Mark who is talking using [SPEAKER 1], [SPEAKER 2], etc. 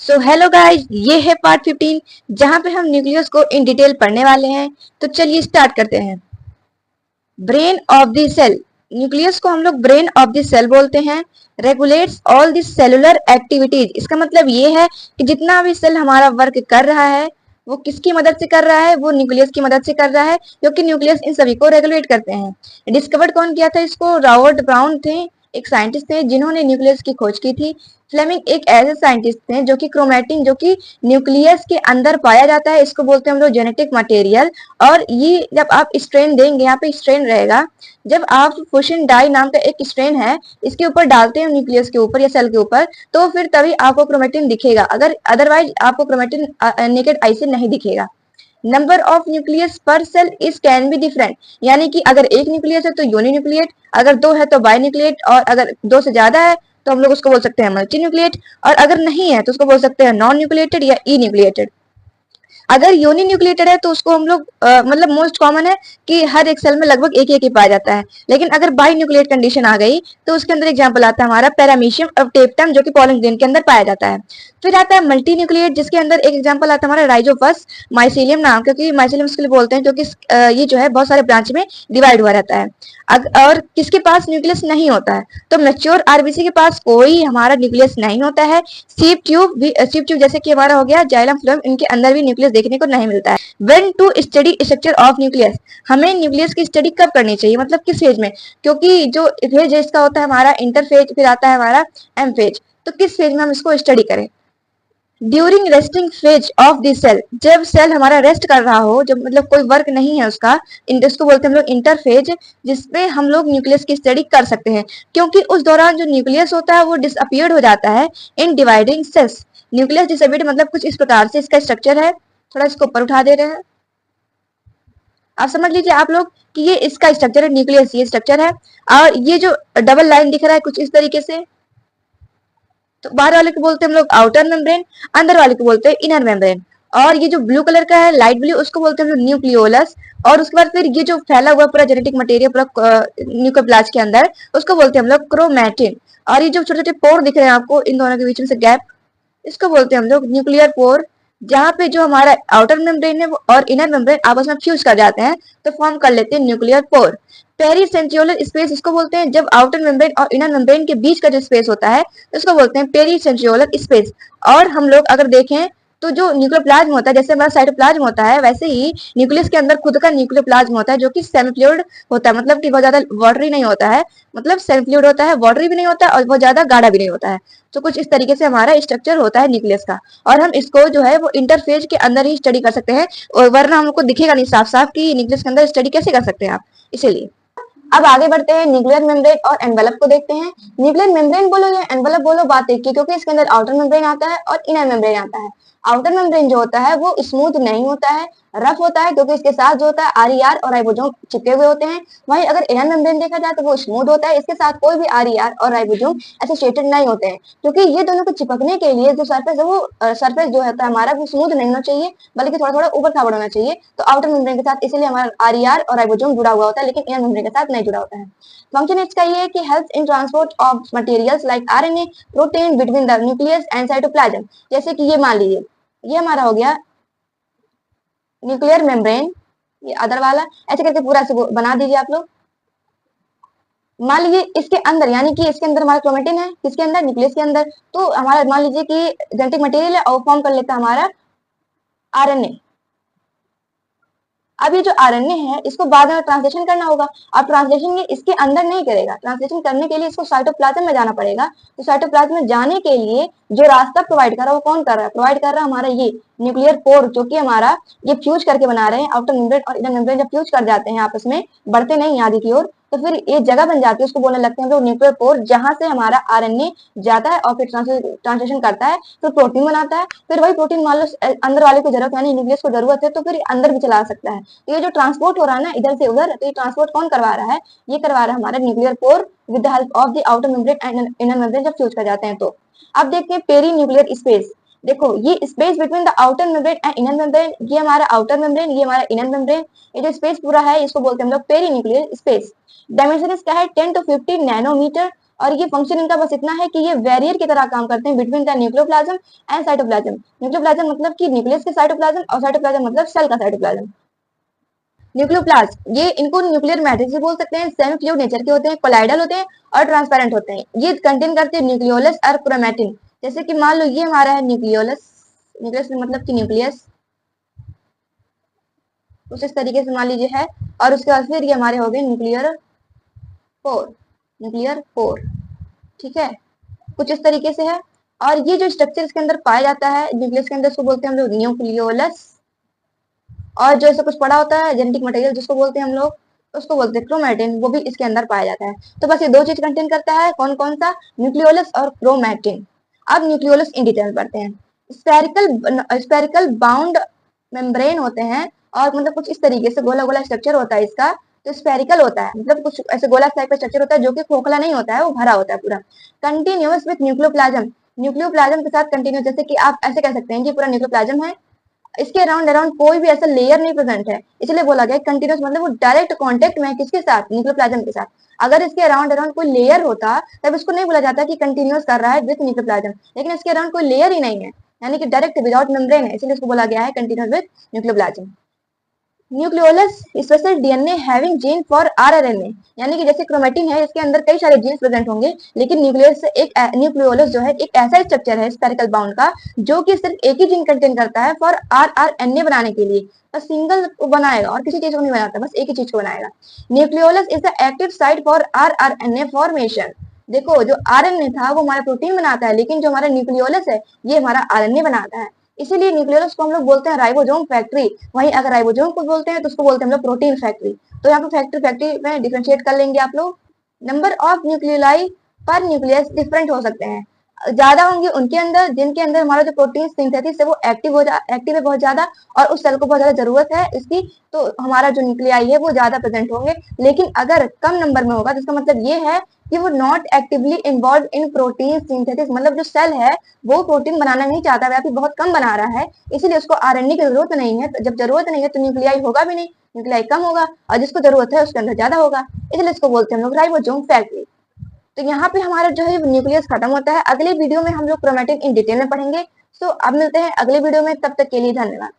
[SPEAKER 1] So hello guys, ये है part 15 जहां पे हम न्यूक्लियस को इन डिटेल पढ़ने वाले हैं। तो चलिए स्टार्ट करते हैं। Brain of the cell. Nucleus को हम लोग ब्रेन ऑफ द सेल बोलते हैं। Regulates all the cellular activities. इसका मतलब ये है कि जितना भी सेल हमारा वर्क कर रहा है वो किसकी मदद से कर रहा है, वो न्यूक्लियस की मदद से कर रहा है, क्योंकि न्यूक्लियस इन सभी को रेगुलेट करते हैं। डिस्कवर्ड कौन किया था इसको? रॉबर्ट ब्राउन थे, एक साइंटिस्ट थे जिन्होंने न्यूक्लियस की खोज की थी। फ्लेमिंग एक ऐसे साइंटिस्ट थे जो कि क्रोमैटिन, जो कि न्यूक्लियस के अंदर पाया जाता है, इसको बोलते हैं हम लोग जेनेटिक मटेरियल। और ये जब आप स्ट्रेन देंगे, यहाँ पे स्ट्रेन रहेगा, जब आप फुशिन डाई नाम का एक स्ट्रेन है इसके ऊपर डालते हैं न्यूक्लियस के ऊपर या सेल के ऊपर, तो फिर तभी आपको क्रोमैटिन दिखेगा, अगर अदरवाइज आपको क्रोमैटिन नेकेड आई से नहीं दिखेगा। Number of nucleus per cell is can be different, यानी कि अगर एक न्यूक्लियस है तो यूनिन्यूक्लिएट, अगर दो है तो बाइन्यूक्लिएट, और अगर दो से ज्यादा है तो हम लोग उसको बोल सकते हैं मल्टी न्यूक्लिएट, और अगर नहीं है तो उसको बोल सकते हैं नॉन न्यूक्लिएटेड या ई न्यूक्लिएटेड। अगर यूनि न्यूक्लिएटेड है तो उसको हम लोग मतलब मोस्ट कॉमन है कि हर एक सेल में लगभग एक ही पाया जाता है। लेकिन अगर बाई न्यूक्लिएट कंडीशन आ गई तो उसके अंदर एग्जांपल आता है हमारा पैरामीशियम और टेप्टम, जो कि पॉलन ग्रेन के अंदर पाया जाता है। फिर आता है मल्टी न्यूक्लिएट, जिसके अंदर एक एग्जांपल आता है हमारा राइजोपस माइसिलियम नाम, क्योंकि माइसिलियम इसके लिए बोलते हैं क्योंकि ये जो है बहुत सारे ब्रांच में डिवाइड हुआ रहता है। और किसके पास न्यूक्लियस नहीं होता है? तो मैच्योर आरबीसी के पास कोई हमारा न्यूक्लियस नहीं होता है। सीप ट्यूब जैसे कि हमारा हो गया जाइलम फ्लोएम, इनके अंदर भी न्यूक्लियस देखने को नहीं मिलता है। When to study structure of nucleus, हमें न्यूक्लियस की स्टडी कब करनी चाहिए, मतलब किस फेज में? क्योंकि जो फेज इसका होता है हमारा इंटरफेज, फिर आता है हमारा एम फेज, तो किस फेज में हम इसको स्टडी करें? During resting phase of the cell, जब सेल हमारा रेस्ट कर रहा हो, जब मतलब कोई वर्क नहीं है उसका, इसको बोलते हैं हम लोग इंटरफेज, जिसपे हम लोग न्यूक्लियस की स्टडी कर सकते हैं, क्योंकि उस दौरान जो न्यूक्लियस होता है वो डिसअपियर्ड हो जाता है in dividing cells. Nucleus disappeared मतलब कुछ इस प्रकार से इसका स्ट्रक्चर है, थोड़ा इसको ऊपर उठा दे रहे हैं, आप समझ लीजिए आप लोग कि ये इसका स्ट्रक्चर है, न्यूक्लियस ये स्ट्रक्चर है, और ये जो डबल लाइन दिख रहा है कुछ इस तरीके से, तो बाहर वाले को बोलते हैं हम लोग आउटर मेम्ब्रेन, अंदर वाले को बोलते हैं इनर मेम्ब्रेन। और ये जो ब्लू कलर का है लाइट ब्लू, उसको बोलते हैं हम लोग न्यूक्लियोलस। और उसके बाद फिर ये जो फैला हुआ पूरा जेनेटिक मटेरियल पूरा न्यूक्लियोप्लास्ट के अंदर, उसको बोलते हैं हम लोग क्रोमैटिन। और ये जो छोटे छोटे पोर दिख रहे हैं आपको इन दोनों के बीच में से गैप, इसको बोलते हैं हम लोग न्यूक्लियर पोर, जहाँ पे जो हमारा आउटर मेम्ब्रेन है और इनर मेम्ब्रेन आपस में फ्यूज कर जाते हैं तो फॉर्म कर लेते हैं न्यूक्लियर पोर। पेरीसेंट्रियोलर स्पेस इसको बोलते हैं जब आउटर मेम्ब्रेन और इनर मेम्ब्रेन के बीच का जो स्पेस होता है इसको बोलते हैं पेरीसेंट्रियोलर स्पेस। और हम लोग अगर देखें तो जो न्यूक्लियोप्लाज्म होता है, जैसे हमारा साइटोप्लाज्म होता है, वैसे ही न्यूक्लियस के अंदर खुद का न्यूक्लियोप्लाज्म होता है जो कि सेमी फ्लूइड होता है, मतलब कि बहुत ज्यादा वाटरी नहीं होता है, मतलब सेमी फ्लूइड होता है, वाटरी भी नहीं होता है और बहुत ज्यादा गाढ़ा भी नहीं होता है। तो कुछ इस तरीके से हमारा स्ट्रक्चर होता है न्यूक्लियस का, और हम इसको जो है वो इंटरफेज के अंदर ही स्टडी कर सकते हैं, और वरना हमको दिखेगा नहीं साफ साफ कि न्यूक्लियस के अंदर स्टडी कैसे कर सकते हैं आप, इसीलिए। अब आगे बढ़ते हैं, न्यूक्लियर मेम्ब्रेन और एनवेलप को देखते हैं। न्यूक्लियर मेम्ब्रेन बोलो या एनवेलप बोलो, बात एक ही, क्योंकि इसके अंदर आउटर मेम्ब्रेन आता है और इनर मेम्ब्रेन आता है। आउटर मेम्ब्रेन जो होता है वो स्मूथ नहीं होता है, रफ होता है, क्योंकि इसके साथ जो होता है आरईआर और राइबोसोम चिपके हुए होते हैं। वहीं अगर इनर मेम्ब्रेन देखा जाए तो वो स्मूथ होता है, इसके साथ कोई भी आरईआर और राइबोसोम एसोसिएटेड नहीं होते हैं, क्योंकि ये दोनों को चिपकने के लिए जो सरफेस है वो सरफेस जो होता है हमारा वो स्मूथ नहीं होना चाहिए, बल्कि थोड़ा थोड़ा ऊबड़ खाबड़ होना चाहिए। तो आउटर मेम्ब्रेन के साथ इसीलिए हमारा आरईआर और राइबोसोम जुड़ा हुआ होता है, लेकिन इनर मेम्ब्रेन के साथ नहीं जुड़ा होता है। फंक्शन इसका ये है कि help in transport of materials like RNA protein between the nucleus and cytoplasm. जैसे कि ये मान लीजिए ये हमारा हो गया न्यूक्लियर मेम्ब्रेन, ये अदर वाला, ऐसे करके पूरा से बना दीजिए आप लोग। मान लीजिए इसके अंदर, यानी कि इसके अंदर हमारा क्रोमेटिन है, किसके अंदर? न्यूक्लियस के अंदर। तो हमारा मान लीजिए कि जेनेटिक मटेरियल है और फॉर्म कर लेता है हमारा आरएनए। अब ये जो आरएनए है इसको बाद में ट्रांसलेशन करना होगा, और ट्रांसलेशन ये इसके अंदर नहीं करेगा, ट्रांसलेशन करने के लिए इसको साइटोप्लाज्म में जाना पड़ेगा। तो साइटोप्लाज्म में जाने के लिए जो रास्ता प्रोवाइड कर रहा है वो कौन कर रहा है? प्रोवाइड कर रहा है हमारा ये न्यूक्लियर पोर, जो कि हमारा ये फ्यूज करके बना रहे हैं। आउटर मेम्ब्रेन और इनर मेम्ब्रेन जब फ्यूज कर जाते हैं आपस में, बढ़ते नहीं आगे की ओर, तो फिर ये जगह बन जाती है, उसको बोलने लगते हैं हम लोग न्यूक्लियर पोर, जहां से हमारा आरएनए जाता है और फिर ट्रांसलेशन करता है, फिर प्रोटीन बनाता है। फिर वही प्रोटीन मान लो अंदर वाले को जरूरत, यानी न्यूक्लियस को जरूरत है, तो फिर अंदर भी चला सकता है। तो ये जो ट्रांसपोर्ट हो रहा है ना इधर से उधर, तो ये ट्रांसपोर्ट कौन करवा रहा है? ये करवा रहा है हमारा nuclear pore with the help of the outer membrane and inner membrane जब फ्यूज कर जाते हैं। तो अब देखते हैं पेरी न्यूक्लियर स्पेस। देखो ये space between the outer membrane and inner membrane, ये हमारा आउटर मेम्ब्रेन, ये हमारा इनर मेम्ब्रेन, ये जो स्पेस पूरा है इसको बोलते हैं हम लोग पेरी न्यूक्लियर स्पेस। डायमेंशन इसका है 10 to 50 नैनोमीटर, और ये फंक्शन इनका बस इतना है कि ये बैरियर की तरह काम करते हैं between the nucleoplasm and cytoplasm. Nucleoplasm मतलब कि न्यूक्लियस के साइटोप्लाज्म, और साइटोप्लाज्म मतलब सेल का साइटोप्लाज्म। न्यूक्लियोप्लास्ट ये इनको न्यूक्लियर मैट्रिक्स भी बोल सकते हैं, सेमी फ्लूइड नेचर के होते हैं, कोलाइडल होते हैं और ट्रांसपेरेंट होते हैं। ये कंटेन करते हैं न्यूक्लियोलस और क्रोमैटिन। जैसे कि मान लो ये हमारा है न्यूक्लियोलस, न्यूक्लियस मतलब कि न्यूक्लियस कुछ इस तरीके से मान लीजिए है, और उसके बाद फिर ये हमारे हो गए न्यूक्लियर पोर, न्यूक्लियर पोर, ठीक है, कुछ इस तरीके से है। और ये जो स्ट्रक्चर इसके अंदर पाया जाता है न्यूक्लियस के अंदर, उसको बोलते हैं हम लोग न्यूक्लियोलस। और जो ऐसा कुछ पड़ा होता है जेनेटिक मटेरियल जिसको बोलते हैं हम लोग, उसको बोलते हैं क्रोमैटिन, वो भी इसके अंदर पाया जाता है। तो बस ये दो चीज कंटेन करता है, कौन कौन सा, न्यूक्लियोलस और क्रोमैटिन। अब न्यूक्लियोलस इन डिटेल पढ़ते हैं। स्पेरिकल बाउंड मेम्ब्रेन होते हैं, और मतलब कुछ इस तरीके से गोला गोला स्ट्रक्चर होता है इसका। तो स्पेरिकल होता है मतलब कुछ ऐसे गोला टाइप का स्ट्रक्चर होता है जो कि खोखला नहीं होता है, वो भरा होता है पूरा। कंटिन्यूअस विथ न्यूक्लियोप्लाज्म, न्यूक्लियोप्लाज्म के साथ कंटिन्यूस, जैसे कि आप ऐसे कह सकते हैं कि पूरा न्यूक्लियोप्लाज्म है, इसके अराउंड अराउंड कोई भी ऐसा लेयर नहीं प्रेजेंट है, इसलिए बोला गया कंटिन्यूस मतलब वो डायरेक्ट कांटेक्ट में है किसके साथ, न्यूक्लियोप्लाज्म के साथ। अगर इसके अराउंड अराउंड कोई लेयर होता तब इसको नहीं बोला जाता कि कंटिन्यूस कर रहा है विथ न्यूक्लियोप्लाज्म, लेकिन इसके अराउंड कोई लेयर ही नहीं है, यानी कि डायरेक्ट विदाउट मेम्ब्रेन है, इसलिए इसको बोला गया है continuous with nucleoplasm. Nucleolus special DNA having gene for rRNA, यानी कि जैसे क्रोमैटिन है इसके अंदर कई सारे जीन्स प्रेजेंट होंगे, लेकिन न्यूक्लियोलस जो है एक ऐसा स्ट्रक्चर है स्पेरिकल बाउंड का जो कि सिर्फ एक ही जीन कंटेन करता है फॉर आरआरएनए बनाने के लिए, बस सिंगल बनाएगा और किसी चीज को नहीं बनाता, बस एक ही चीज को बनाएगा। Nucleolus is the active site for rRNA formation. देखो जो आरएनए था वो हमारा प्रोटीन बनाता है, लेकिन जो हमारा न्यूक्लियोलस है ये हमारा आरएनए बनाता है, इसीलिए न्यूक्लियोलस को हम लोग बोलते हैं राइबोसोम फैक्ट्री। वहीं अगर राइबोसोम को बोलते हैं तो उसको बोलते हैं हम लोग प्रोटीन फैक्ट्री। तो यहाँ पे फैक्ट्री फैक्ट्री में डिफरेंशिएट कर लेंगे आप लोग। नंबर ऑफ न्यूक्लियोलाई पर न्यूक्लियस डिफरेंट हो सकते हैं, ज्यादा होंगे उनके अंदर जिनके अंदर हमारा जो प्रोटीन सिंथेसिस है वो एक्टिव है बहुत ज्यादा, और उस सेल को बहुत ज्यादा जरूरत है इसकी, तो हमारा जो न्यूक्लियाई है वो ज्यादा प्रेजेंट होंगे। लेकिन अगर कम नंबर में होगा तो इसका मतलब ये है कि वो not actively involve in protein synthesis, मतलब जो सेल है वो प्रोटीन बनाना नहीं चाहता, वह भी बहुत कम बना रहा है, इसीलिए उसको आरएनए की जरूरत नहीं है। तो जब जरूरत नहीं है तो न्यूक्लियाई होगा भी नहीं, न्यूक्लियाई कम होगा, और जिसको जरूरत है उसके अंदर ज्यादा होगा, इसलिए इसको बोलते हैं हम लोग राइबोसोम फैक्ट्री। तो यहाँ पे हमारा जो है न्यूक्लियस खत्म होता है। अगले वीडियो में हम लोग क्रोमैटिन इन डिटेल में पढ़ेंगे। सो अब मिलते हैं अगले वीडियो में, तब तक के लिए धन्यवाद।